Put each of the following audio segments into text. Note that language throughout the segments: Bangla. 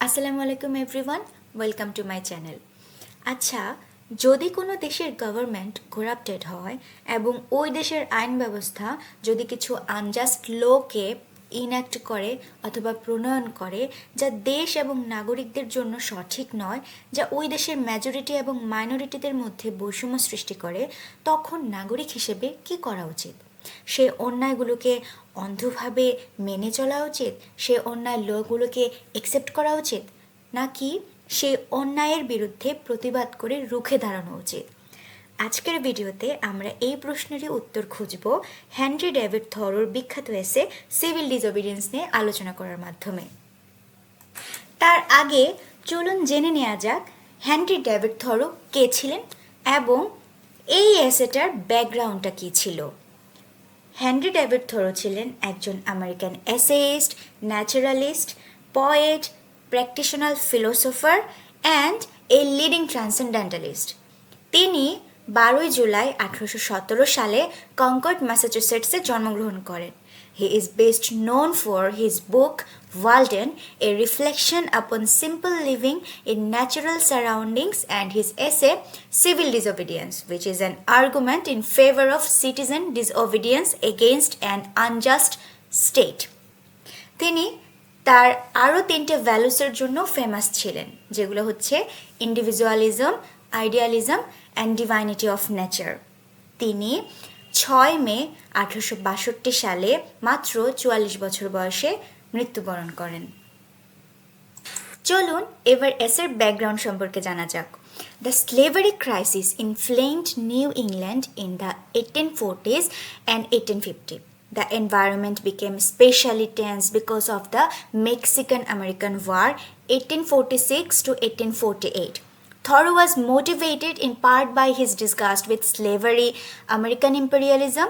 আসসালামু আলাইকুম everyone, welcome to my channel. আচ্ছা, যদি কোনো দেশের গভর্নমেন্ট করাপ্টেড হয় এবং ওই দেশের আইন ব্যবস্থা যদি কিছু আনজাস্ট লোকে ইনঅ্যাক্ট করে অথবা প্রণয়ন করে যা দেশ এবং নাগরিকদের জন্য সঠিক নয়, যা ওই দেশের মেজরিটি এবং মাইনরিটিদের মধ্যে বৈষম্য সৃষ্টি করে, তখন নাগরিক হিসেবে কি করা উচিত? সে অন্যায়গুলোকে অন্ধভাবে মেনে চলা উচিত? সে অন্যায় লগুলোকে একসেপ্ট করা উচিত? নাকি সে অন্যায়ের বিরুদ্ধে প্রতিবাদ করে রুখে দাঁড়ানো উচিত? আজকের ভিডিওতে আমরা এই প্রশ্নেরই উত্তর খুঁজব হেনরি ডেভিড থরোর বিখ্যাত এসে সিভিল ডিসওবিডিয়েন্স নিয়ে আলোচনা করার মাধ্যমে। তার আগে চলুন জেনে নেওয়া যাক হেনরি ডেভিড থরো কে ছিলেন এবং এই এসেটার ব্যাকগ্রাউন্ডটা কী ছিল। হেনরি ডেভিড থরো ছিলেন একজন American essayist, naturalist, poet, practitional philosopher and a leading transcendentalist. তিনি 12 জুলাই 1817 সালে কনকর্ড, ম্যাসাচুসেটসে জন্মগ্রহণ করেন। He is best known for his book Walden, A Reflection Upon Simple Living in Natural Surroundings, and his essay Civil Disobedience, which is an argument in favor of citizen disobedience against an unjust state. তিনি তার আরও 3টে ভ্যালুসের জন্য ফেমাস ছিলেন, যেগুলো হচ্ছে individualism, idealism and divinity of nature. তিনি 6 মে 1862 সালে মাত্র 44 বছর বয়সে মৃত্যুবরণ করেন। চলুন এবার এসের ব্যাকগ্রাউন্ড সম্পর্কে জানা যাক। The slavery crisis inflamed New England in the 1840s and 1850. The environment became especially tense because of the Mexican-American War 1846 to 1848. Thoreau was motivated in part by his disgust with slavery, American imperialism,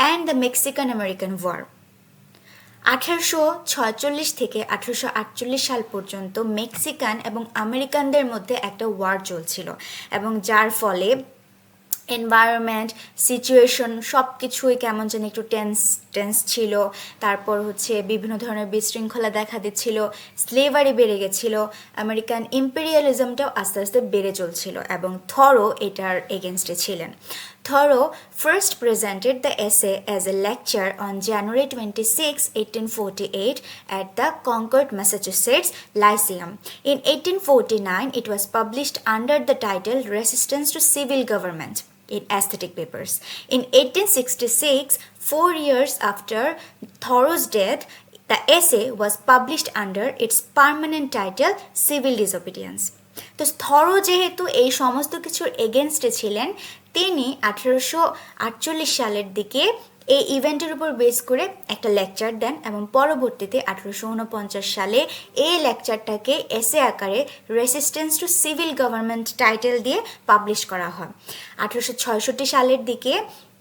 and the Mexican-American War. 1846 থেকে 1848 সাল পর্যন্ত মেক্সিকান এবং আমেরিকানদের মধ্যে একটা ওয়ার চলছিল এবং যার ফলে এনভায়রনমেন্ট, সিচুয়েশন সব কিছুই কেমন যেন একটু টেন্স ছিল। তারপর হচ্ছে বিভিন্ন ধরনের বিশৃঙ্খলা দেখা দিচ্ছিল, স্লেভারি বেড়ে গেছিলো, আমেরিকান ইম্পেরিয়ালিজমটাও আস্তে আস্তে বেড়ে চলছিল এবং থরো এটার এগেনস্টে ছিলেন। Thoreau first presented the essay as a lecture on January 26, 1848 at the Concord, Massachusetts Lyceum. In 1849, it was published under the title Resistance to Civil Government in Aesthetic Papers. In 1866, 4 years after Thoreau's death, the essay was published under its permanent title Civil Disobedience. তো থরো যেহেতু এই সমস্ত কিছুর এগেনস্টে ছিলেন, তিনি 1848 সালের দিকে এই ইভেন্টের উপর বেস করে একটা লেকচার দেন এবং পরবর্তীতে 1849 সালে এই লেকচারটাকে এসে আকারে resistance two civil government title দিয়ে পাবলিশ করা হয়। 1866 সালের দিকে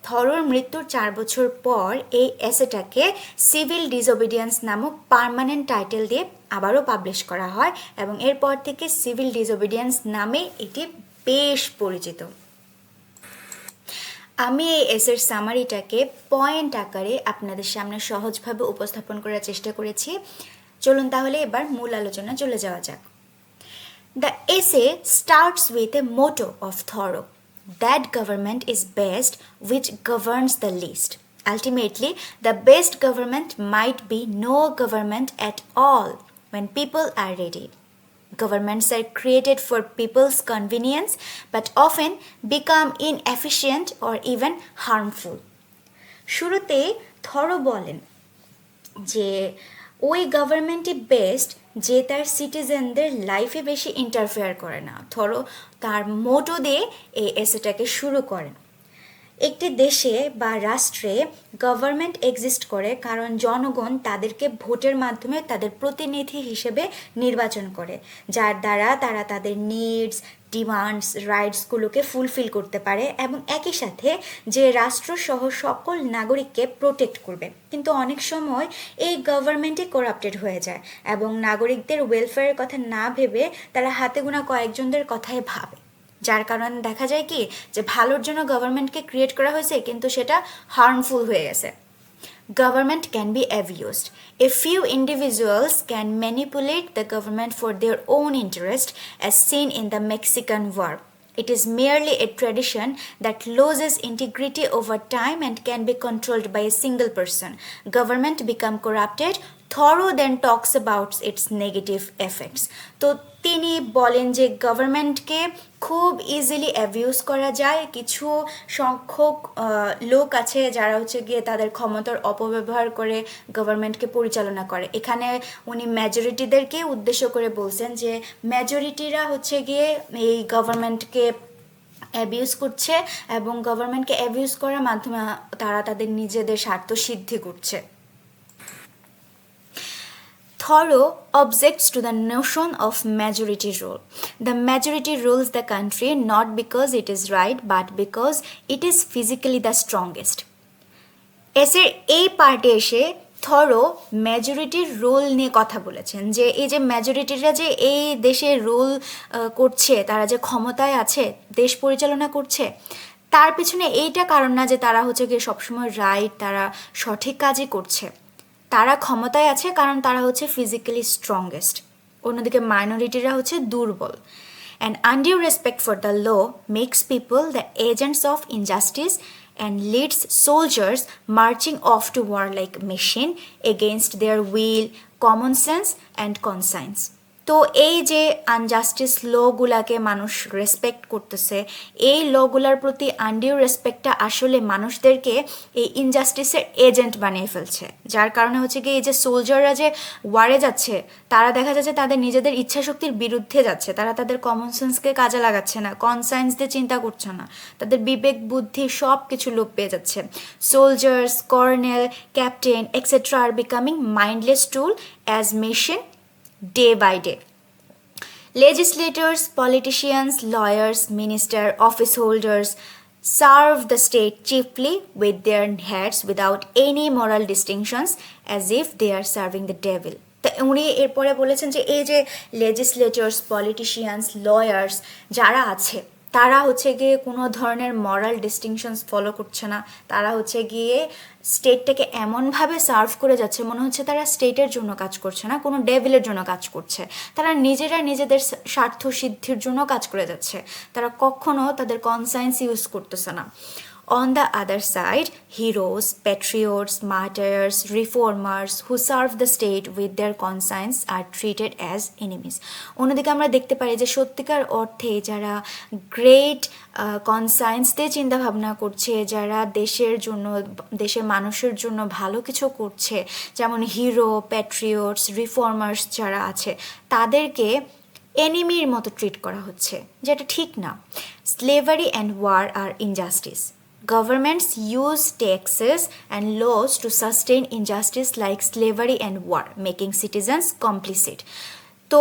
থরোর মৃত্যুর 4 বছর পর এই এসেটাকে সিভিল ডিসওবিডিয়েন্স নামক পার্মানেন্ট টাইটেল দিয়ে আবারও পাবলিশ করা হয় এবং এরপর থেকে সিভিল ডিসওবিডিয়েন্স নামে এটি বেশ পরিচিত। আমি এই এসের সামারিটাকে পয়েন্ট আকারে আপনাদের সামনে সহজভাবে উপস্থাপন করার চেষ্টা করেছি। চলুন তাহলে এবার মূল আলোচনা চলে যাওয়া যাক। The essay starts with a motto of Thoreau, that government is best which governs the least. Ultimately, the best government might be no government at all when people are ready. Governments are created for people's convenience but often become inefficient or even harmful. শুরুতে থরো বলেন যে ওই গভর্নমেন্টই বেস্ট যে তার সিটিজেনদের লাইফে বেশি ইন্টারফেয়ার করে না। থরো তার মোটো দিয়ে এই এসেটাকে শুরু করেন। একটি দেশে বা রাষ্ট্রে গভর্নমেন্ট এক্সিস্ট করে কারণ জনগণ তাদেরকে ভোটের মাধ্যমে তাদের প্রতিনিধি হিসেবে নির্বাচন করে, যার দ্বারা তারা তাদের নিডস, ডিমান্ডস, রাইটসগুলোকে ফুলফিল করতে পারে এবং একই সাথে যে রাষ্ট্রসহ সকল নাগরিককে প্রোটেক্ট করবে। কিন্তু অনেক সময় এই গভর্নমেন্টই করাপ্টেড হয়ে যায় এবং নাগরিকদের ওয়েলফেয়ারের কথা না ভেবে তারা হাতে গোনা কয়েকজনদের কথাই ভাবে, যার কারণে দেখা যায় কি যে ভালোর জন্য গভর্নমেন্টকে ক্রিয়েট করা হয়েছে কিন্তু সেটা হার্মফুল হয়ে গেছে। Government can be abused. A few individuals can manipulate the government for their own interest, as seen in the Mexican War. It is merely a tradition that loses integrity over time and can be controlled by a single person. Government become corrupted. Thoreau then talks about its negative effects. তো তিনি বলেন যে গভর্নমেন্টকে খুব ইজিলি অ্যাবিউজ করা যায়। কিছু সংখ্যক লোক আছে যারা হচ্ছে গিয়ে তাদের ক্ষমতার অপব্যবহার করে গভর্নমেন্টকে পরিচালনা করে। এখানে উনি মেজরিটিদেরকে উদ্দেশ্য করে বলছেন যে মেজরিটিরা হচ্ছে গিয়ে এই গভর্নমেন্টকে অ্যাবিউজ করছে এবং গভর্নমেন্টকে অ্যাবিউজ করার মাধ্যমে তারা তাদের নিজেদের স্বার্থ সিদ্ধি করছে। Thoreau objects to the notion of majority rule. The majority rules the country not because it is right but because it is physically the strongest. এসের এই পার্টে এসে থরো মেজরিটির রোল নিয়ে কথা বলেছেন যে এই যে মেজরিটিরা যে এই দেশে রুল করছে, তারা যে ক্ষমতায় আছে, দেশ পরিচালনা করছে, তার পিছনে এইটা কারণ না যে তারা হচ্ছে গিয়ে সবসময় রাইট, তারা সঠিক কাজই করছে। তারা ক্ষমতায় আছে কারণ তারা হচ্ছে ফিজিক্যালি স্ট্রংগেস্ট, অন্যদিকে মাইনরিটিরা হচ্ছে দুর্বল। And undue respect for the law makes people the agents of injustice and leads soldiers marching off to war like machine against their will, common sense and conscience. তো এই যে আনজাস্টিস লগুলাকে মানুষ রেসপেক্ট করতেছে, এই লগুলার প্রতি আনডিউ রেসপেক্টটা আসলে মানুষদেরকে এই ইনজাস্টিসের এজেন্ট বানিয়ে ফেলছে, যার কারণে হচ্ছে কি এই যে সোলজাররা যে ওয়ারে যাচ্ছে তারা দেখা যাচ্ছে তাদের নিজেদের ইচ্ছাশক্তির বিরুদ্ধে যাচ্ছে, তারা তাদের কমন সেন্সকে কাজে লাগাচ্ছে না, কনসায়েন্স দিয়ে চিন্তা করছে না, তাদের বিবেক বুদ্ধি সব কিছু লোপ পেয়ে যাচ্ছে। Soldiers, colonel, captain etcetera are becoming mindless tool as machine day by day. Legislators, politicians, lawyers, ministers, office holders serve the state chiefly with their heads without any moral distinctions, as if they are serving the devil. তা উনি এরপরে বলেছেন যে এই যে লেজিসলেটর্স, পলিটিশিয়ানস, লয়ার্স যারা আছে তারা হচ্ছে গিয়ে কোনো ধরনের মরাল ডিস্টিংশনস ফলো করছে না, তারা হচ্ছে গিয়ে স্টেটটাকে এমনভাবে সার্ভ করে যাচ্ছে মনে হচ্ছে তারা স্টেটের জন্য কাজ করছে না, কোনো ডেভিলের জন্য কাজ করছে, তারা নিজেরা নিজেদের স্বার্থ সিদ্ধির জন্য কাজ করে যাচ্ছে, তারা কখনো তাদের কনসায়েন্স ইউজ করতেছে না। On the other side, heroes, patriots, martyrs, reformers who serve the state with their conscience are treated as enemies. অন্যদিকে আমরা দেখতে পারি যে সত্যিকার অর্থে যারা গ্রেট কনসায়েন্স দিয়ে চিন্তাভাবনা করছে, যারা দেশের জন্য, দেশের মানুষের জন্য ভালো কিছু করছে, যেমন হিরো, প্যাট্রিয়টস, রিফর্মার্স যারা আছে, তাদেরকে এনিমির মতো ট্রিট করা হচ্ছে, যেটা ঠিক না। স্লেভারি অ্যান্ড ওয়ার আর injustice. Governments use taxes and laws to sustain injustice like slavery and war, making citizens complicit. তো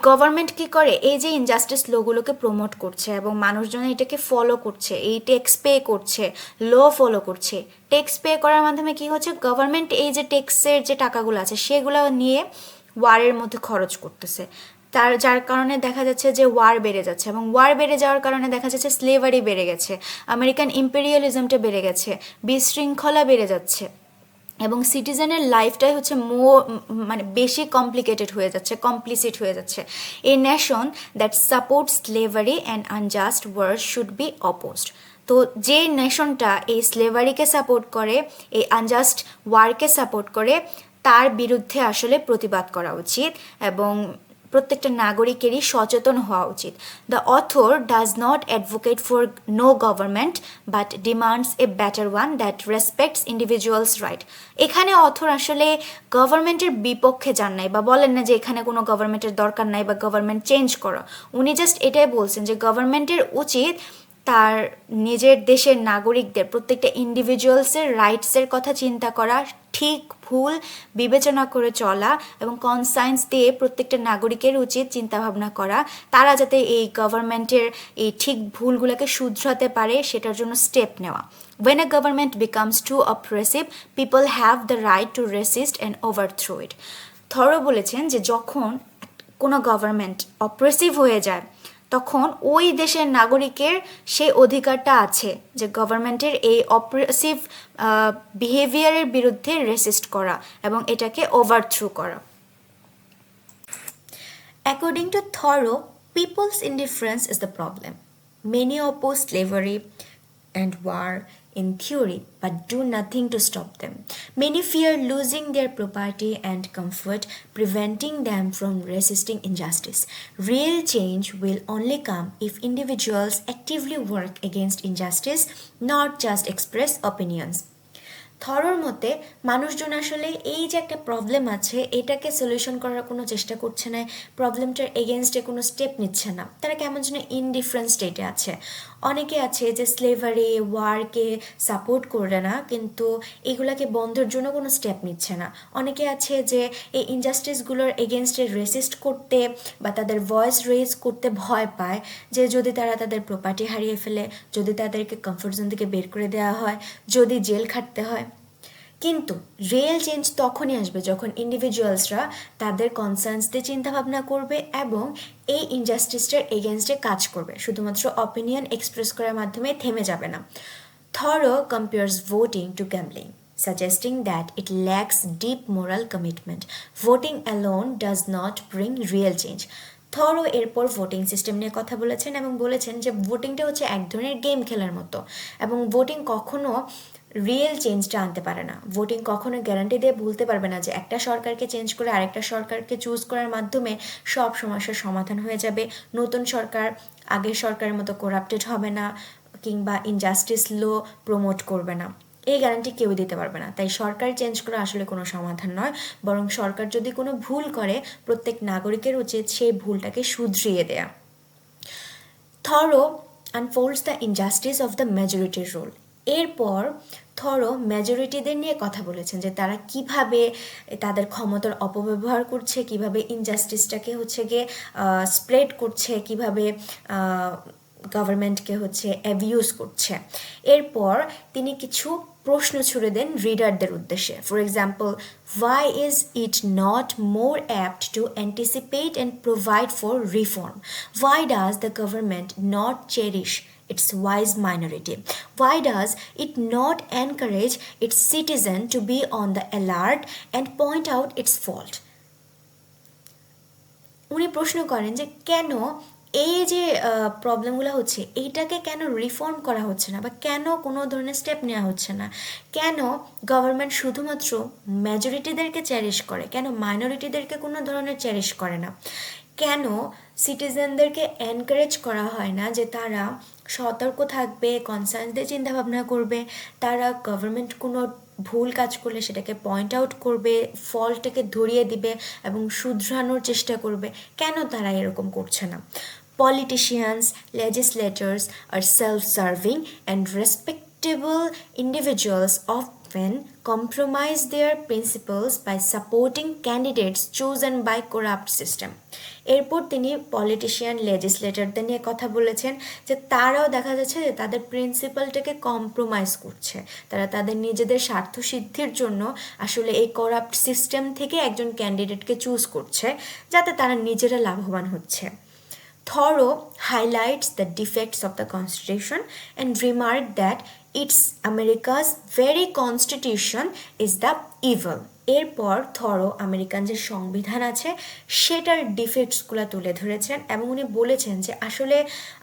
গভর্নমেন্ট কী করে, এই যে ইনজাস্টিস লগুলোকে প্রমোট করছে এবং মানুষজন এটাকে ফলো করছে, এই ট্যাক্স পে করছে, ল ফলো করছে। ট্যাক্স পে করার মাধ্যমে কি হচ্ছে, গভর্নমেন্ট এই যে ট্যাক্সের যে টাকাগুলো আছে সেগুলো নিয়ে ওয়ারের মধ্যে খরচ করতেছে, যার কারণে দেখা যাচ্ছে যে ওয়ার বেড়ে যাচ্ছে, এবং ওয়ার বেড়ে যাওয়ার কারণে দেখা যাচ্ছে স্লেভারি বেড়ে গেছে, আমেরিকান ইম্পেরিয়ালিজমটা বেড়ে গেছে, বিশৃঙ্খলা বেড়ে যাচ্ছে, এবং সিটিজেনের লাইফটাই হচ্ছে মানে বেশি কমপ্লিকেটেড হয়ে যাচ্ছে, কমপ্লিসিট হয়ে যাচ্ছে। A nation that support slavery and unjust wars should be opposed. তো যে নেশনটা এই স্লেভারিকে সাপোর্ট করে, এই আনজাস্ট ওয়ারকে সাপোর্ট করে, তার বিরুদ্ধে আসলে প্রতিবাদ করা উচিত এবং প্রত্যেকটা নাগরিকেরই সচেতন হওয়া উচিত। The author does not advocate for no government but demands a better one that respects individuals right. এখানে অথর আসলে গভর্নমেন্টের বিপক্ষে যান নাই বা বলেন না যে এখানে কোনো গভর্নমেন্টের দরকার নাই বা গভর্নমেন্ট চেঞ্জ করো। উনি জাস্ট এটাই বলছেন যে গভর্নমেন্টের উচিত তার নিজের দেশের নাগরিকদের, প্রত্যেকটা ইন্ডিভিজুয়ালসের রাইটসের কথা চিন্তা করা, ঠিক ভুল বিবেচনা করে চলা এবং কনসায়েন্স দিয়ে প্রত্যেকটা নাগরিকের উচিত চিন্তাভাবনা করা, তারা যাতে এই গভর্নমেন্টের এই ঠিক ভুলগুলোকে শুধরাতে পারে সেটার জন্য স্টেপ নেওয়া। When a government becomes too oppressive, people have the right to resist and overthrow it. Thoreau বলেছেন যে যখন কোনো গভর্নমেন্ট অপ্রেসিভ হয়ে যায় তখন ওই দেশের নাগরিকের সেই অধিকারটা আছে যে গভর্নমেন্টের এই অপ্রেসিভ বিহেভিয়ারের বিরুদ্ধে রেসিস্ট করা এবং এটাকে ওভারথ্রো করা। According to Thoreau, people's indifference is the problem. Many oppose slavery and war in theory but do nothing to stop them. Many fear losing their property and comfort, preventing them from resisting injustice. Real change will only come if individuals actively work against injustice, not just express opinions. থরোর মতে মানুষজন আসলে এই যে একটা প্রবলেম আছে এটাকে সলিউশন করার কোনো চেষ্টা করছে না, প্রবলেমটার এগেনস্টে কোনো স্টেপ নিচ্ছে না, তারা কেমন যেন ইনডিফারেন্ট স্টেটে আছে। অনেকে আছে যে স্লেভারি ওয়ারকে সাপোর্ট করে না কিন্তু এগুলাকে বন্ধের জন্য কোনো স্টেপ নিচ্ছে না। অনেকে আছে যে এই ইনজাস্টিসগুলোর এগেনস্টে রেসিস্ট করতে বা তাদের ভয়েস রেজ করতে ভয় পায় যে যদি তারা তাদের প্রপার্টি হারিয়ে ফেলে, যদি তাদেরকে কমফোর্ট জোন থেকে বের করে দেওয়া হয়, যদি জেল খাটতে হয়। কিন্তু রিয়েল চেঞ্জ তখনই আসবে যখন ইন্ডিভিজুয়ালসরা তাদের কনসার্নস দিয়ে চিন্তাভাবনা করবে এবং এই ইনজাস্টিসটার এগেনস্টে কাজ করবে, শুধুমাত্র অপিনিয়ন এক্সপ্রেস করার মাধ্যমে থেমে যাবে না। Thoreau compares voting to gambling, suggesting that it lacks deep moral commitment. Voting alone does not bring real change. Thoreau এরপর ভোটিং সিস্টেম নিয়ে কথা বলেছেন এবং বলেছেন যে ভোটিংটা হচ্ছে এক ধরনের গেম খেলার মতো এবং ভোটিং কখনো রিয়েল চেঞ্জটা আনতে পারে না। ভোটিং কখনো গ্যারান্টি দিয়ে বলতে পারবে না যে একটা সরকারকে চেঞ্জ করে আরেকটা সরকারকে চুজ করার মাধ্যমে সব সমস্যার সমাধান হয়ে যাবে, নতুন সরকার আগের সরকারের মতো করাপ্টেড হবে না কিংবা ইনজাস্টিস লো প্রমোট করবে না। এই গ্যারান্টি কেউ দিতে পারবে না। তাই সরকার চেঞ্জ করা আসলে কোনো সমাধান নয়, বরং সরকার যদি কোনো ভুল করে প্রত্যেক নাগরিকের উচিত সেই ভুলটাকে শুধরিয়ে দেয়া। Thoreau unfolds the injustice of the majority rule. এরপর থরো মেজরিটিদের নিয়ে কথা বলেছেন যে তারা কিভাবে তাদের ক্ষমতার অপব্যবহার করছে, কিভাবে ইনজাস্টিসটাকে হচ্ছে গিয়ে স্প্রেড করছে, কিভাবে গভর্নমেন্টকে হচ্ছে অ্যাবিউজ করছে। এরপর তিনি কিছু প্রশ্ন ছুড়ে দেন রিডারদের উদ্দেশ্যে। For example, why is it not more apt to anticipate and provide for reform? Why does the government not cherish its wise minority? Why does it not encourage its citizen to be on the alert and point out its fault? উনি প্রশ্ন করেন যে কেন এই যে প্রবলেমগুলো হচ্ছে এইটাকে কেন রিফর্ম করা হচ্ছে না বা কেন কোনো ধরনের স্টেপ নেওয়া হচ্ছে না, কেন গভর্নমেন্ট শুধুমাত্র মেজরিটিদেরকে চ্যারিশ করে, কেন মাইনরিটিদেরকে কোনো ধরনের চ্যারিশ করে না, কেন সিটিজেনদেরকে এনকারেজ করা হয় না যে তারা সতর্ক থাকবে, কনসার্ন দিয়ে চিন্তাভাবনা করবে, তারা গভর্নমেন্ট কোনো ভুল কাজ করলে সেটাকে পয়েন্ট আউট করবে, ফল্টটাকে ধরিয়ে দিবে এবং শুধরানোর চেষ্টা করবে, কেন তারা এরকম করছে না? Politicians, legislators are self-serving and respectable individuals often compromise their principles by supporting candidates chosen by corrupt system. এরপর তিনি পলিটিশিয়ান লেজিসলেটরদের নিয়ে কথা বলেছেন যে তারাও দেখা যাচ্ছে যে তাদের প্রিন্সিপালটাকে কম্প্রোমাইজ করছে, তারা তাদের নিজেদের স্বার্থ সিদ্ধির জন্য আসলে এই করাপ্ট সিস্টেম থেকে একজন ক্যান্ডিডেটকে চুজ করছে যাতে তারা নিজেরা লাভবান হচ্ছে। Thoreau highlights the defects of the Constitution and remarked that its America's very Constitution is the evil. এরপর থরো আমেরিকান যে সংবিধান আছে সেটার ডিফেক্টসগুলো তুলে ধরেছেন এবং উনি বলেছেন যে আসলে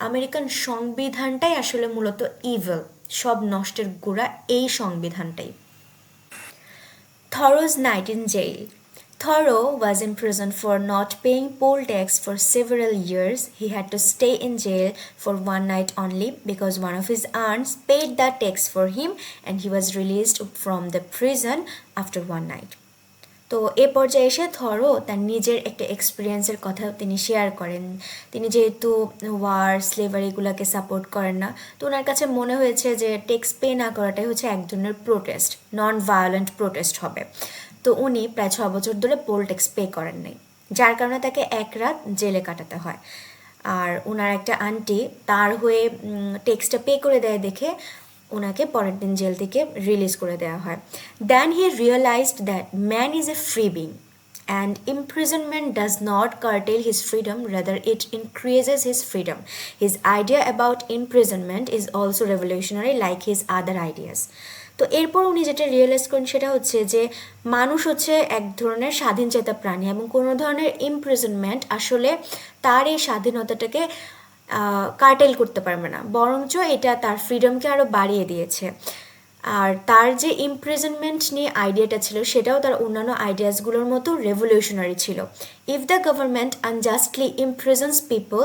আমেরিকান সংবিধানটাই আসলে মূলত ইভিল, সব নষ্টের গোড়া এই সংবিধানটাই। Thoreau's night in jail. Thoreau was imprisoned for not paying poll tax for several years. He had to stay in jail for one night only because one of his aunts paid that tax for him and he was released from the prison after one night. তো এ পর্যায়ে এসে থরো তার নিজের একটা এক্সপিরিয়েন্সের কথা তিনি শেয়ার করেন। তিনি যেহেতু ওয়ার স্লেভারিগুলোকে সাপোর্ট করেন না, তো ওনার কাছে মনে হয়েছে যে ট্যাক্স পে না করাটাই হচ্ছে এক ধরনের প্রোটেস্ট, নন ভায়োলেন্ট প্রোটেস্ট হবে। তো উনি প্রায় 6 বছর ধরে পোল ট্যাক্স পে করেন নাই, যার কারণে তাকে এক রাত জেলে কাটাতে হয়। আর ওনার একটা আন্টি তার হয়ে ট্যাক্সটা পে করে দেয় দেখে ওনাকে পরের দিন জেল থেকে রিলিজ করে দেওয়া হয়। Then he realized that man is a free being and imprisonment does not curtail his freedom, rather it increases his freedom. His idea about imprisonment is also revolutionary like his other ideas. তো এরপর উনি যেটা রিয়েলাইজ করেন সেটা হচ্ছে যে মানুষ হচ্ছে এক ধরনের স্বাধীনচেতা প্রাণী এবং কোনো ধরনের ইমপ্রিজনমেন্ট আসলে তার এই স্বাধীনতাটাকে কার্টেল করতে পারবে না, বরঞ্চ এটা তার ফ্রিডমকে আরও বাড়িয়ে দিয়েছে। আর তার যে ইমপ্রিজনমেন্ট নিয়ে আইডিয়াটা ছিল সেটাও তার অন্যান্য আইডিয়াসগুলোর মতো রেভলিউশনারি ছিল। If the government unjustly imprisons people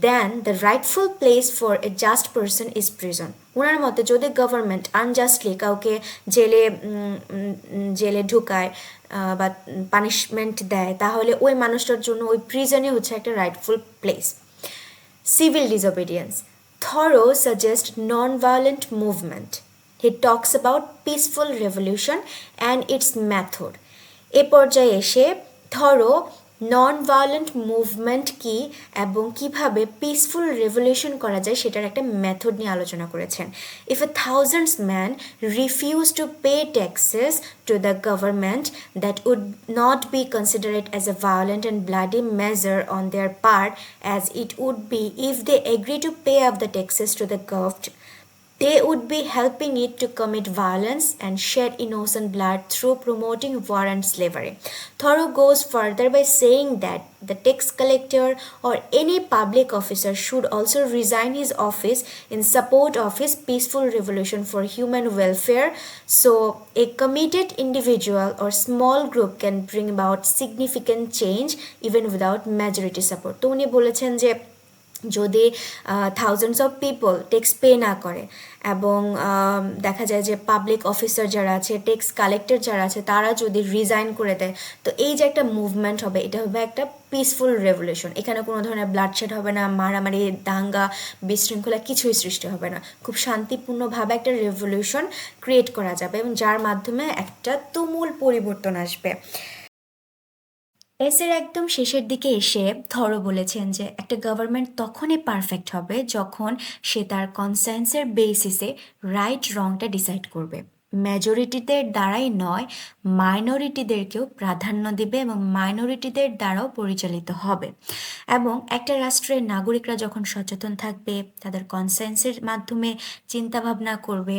then the rightful place for a just person is prison. ওনার মতে যদি গভর্নমেন্ট আনজাস্টলি কাউকে জেলে ঢুকায় বা পানিশমেন্ট দেয়, তাহলে ওই মানুষটার জন্য ওই প্রিজনই হচ্ছে একটা rightful place. Civil disobedience. Thoreau suggests non-violent movement. He talks about peaceful revolution and its method. এ পর্যায়ে এসে থরো নন ভায়োলেন্ট মুভমেন্ট কি এবং কিভাবে পিসফুল রেভলিউশন করা যায় সেটার একটা মেথড নিয়ে আলোচনা করেছেন। If A thousands man refuse to pay taxes to the government, that would not be considered as a violent and bloody measure on their part as it would be if they agree to pay up the taxes to the government. They would be helping it to commit violence and shed innocent blood through promoting war and slavery. Thoreau goes further by saying that the tax collector or any public officer should also resign his office in support of his peaceful revolution for human welfare, so a committed individual or small group can bring about significant change even without majority support. তো উনি বলেছেন যে যদি thousands of people tax pay না করে এবং দেখা যায় যে পাবলিক অফিসার যারা আছে, ট্যাক্স কালেক্টর যারা আছে, তারা যদি রিজাইন করে দেয়, তো এই যে একটা মুভমেন্ট হবে, এটা হবে একটা পিসফুল রেভলিউশন। এখানে কোনো ধরনের ব্লাডশেড হবে না, মারামারি, দাঙ্গা, বিশৃঙ্খলা কিছুই সৃষ্টি হবে না। খুব শান্তিপূর্ণভাবে একটা রেভলিউশন ক্রিয়েট করা যাবে এবং যার মাধ্যমে একটা তুমুল পরিবর্তন আসবে। এসের একদম শেষের দিকে এসে থরো বলেছেন যে একটা গভর্নমেন্ট তখনই পারফেক্ট হবে যখন সে তার কনসেন্সের বেসিসে রাইট রংটা ডিসাইড করবে, মেজরিটিদের দ্বারাই নয়, মাইনরিটিদেরকেও প্রাধান্য দিবে এবং মাইনরিটিদের দ্বারাও পরিচালিত হবে। এবং একটা রাষ্ট্রের নাগরিকরা যখন সচেতন থাকবে, তাদের কনসেন্সের মাধ্যমে চিন্তাভাবনা করবে,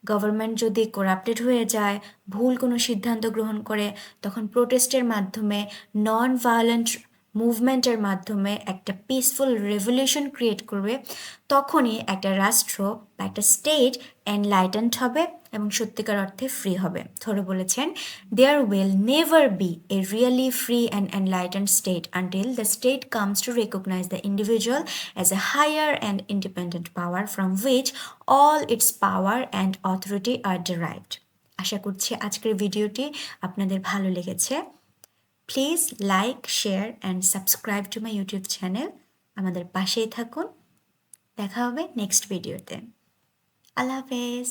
গভর্নমেন্ট যদি করাপ্টেড হয়ে যায়, ভুল কোনো সিদ্ধান্ত গ্রহণ করে, তখন প্রোটেস্টের মাধ্যমে, নন ভায়োলেন্ট মুভমেন্টের মাধ্যমে একটা পিসফুল রেভলিউশন ক্রিয়েট করবে, তখনই একটা রাষ্ট্র বা একটা স্টেট এনলাইটেন্ড হবে এবং সত্যিকার অর্থে ফ্রি হবে। থরো বলেছেন, there will never be a really free and enlightened state until the state comes to recognise the individual as a higher and independent power from which all its power and authority are derived. আশা করছি আজকের ভিডিওটি আপনাদের ভালো লেগেছে। Please like, share and subscribe to my YouTube channel. আমাদের পাশেই থাকুন। দেখা হবে নেক্সট ভিডিওতে। আল্লাহ হাফেজ।